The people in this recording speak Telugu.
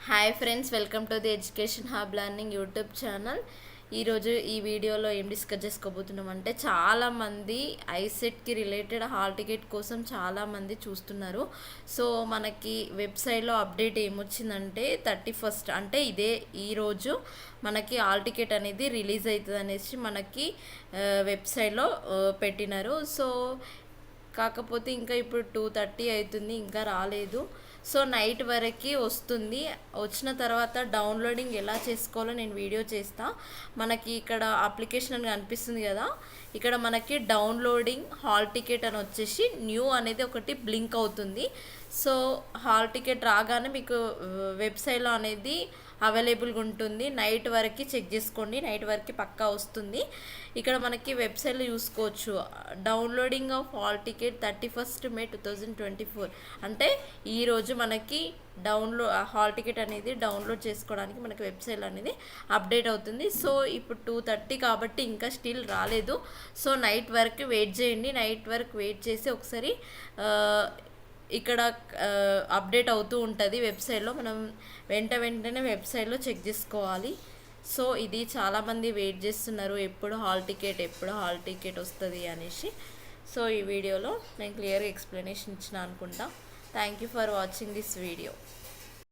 Hi friends, welcome to the education hub learning YouTube channel. ఈరోజు ఈ వీడియోలో ఏం డిస్కస్ చేసుకోబోతున్నాం అంటే, చాలామంది ఐసెట్కి రిలేటెడ్ హాల్ టికెట్ కోసం చాలామంది చూస్తున్నారు. సో మనకి వెబ్సైట్లో అప్డేట్ ఏమొచ్చిందంటే 31st అంటే ఈరోజు మనకి హాల్ టికెట్ అనేది రిలీజ్ అవుతుంది అనేసి మనకి వెబ్సైట్లో పెట్టినారు. సో కాకపోతే ఇంకా ఇప్పుడు 2:30 అవుతుంది, ఇంకా రాలేదు. సో నైట్ వరకు వస్తుంది. వచ్చిన తర్వాత డౌన్లోడింగ్ ఎలా చేసుకోవాలో నేను వీడియో చేస్తా. మనకి ఇక్కడ అప్లికేషన్ అని కనిపిస్తుంది కదా, ఇక్కడ మనకి డౌన్లోడింగ్ హాల్ టికెట్ అని వచ్చేసి న్యూ అనేది ఒకటి బ్లింక్ అవుతుంది. సో హాల్ టికెట్ రాగానే మీకు వెబ్సైట్లో అనేది అవైలబుల్గా ఉంటుంది. నైట్ వరకు చెక్ చేసుకోండి, నైట్ వరకు పక్కా వస్తుంది. ఇక్కడ మనకి వెబ్సైట్లో చూసుకోవచ్చు, downloading of hall ticket 31st May 2024 అంటే ఈరోజు మనకి హాల్ టికెట్ అనేది డౌన్లోడ్ చేసుకోవడానికి మనకి వెబ్సైట్ అనేది అప్డేట్ అవుతుంది. సో ఇప్పుడు 2:30 కాబట్టి ఇంకా స్టిల్ రాలేదు. సో నైట్ వరకు వెయిట్ చేయండి. నైట్ వరకు వెయిట్ చేసి ఒకసారి ఇక్కడ అప్డేట్ అవుతూ ఉంటుంది వెబ్సైట్లో. మనం వెంటనే వెబ్సైట్లో చెక్ చేసుకోవాలి. సో ఇది చాలామంది వెయిట్ చేస్తున్నారు, ఎప్పుడు హాల్ టికెట్ వస్తుంది అనేసి. సో ఈ వీడియోలో నేను క్లియర్గా ఎక్స్ప్లెనేషన్ ఇచ్చిన అనుకుంటా. Thank you for watching this video.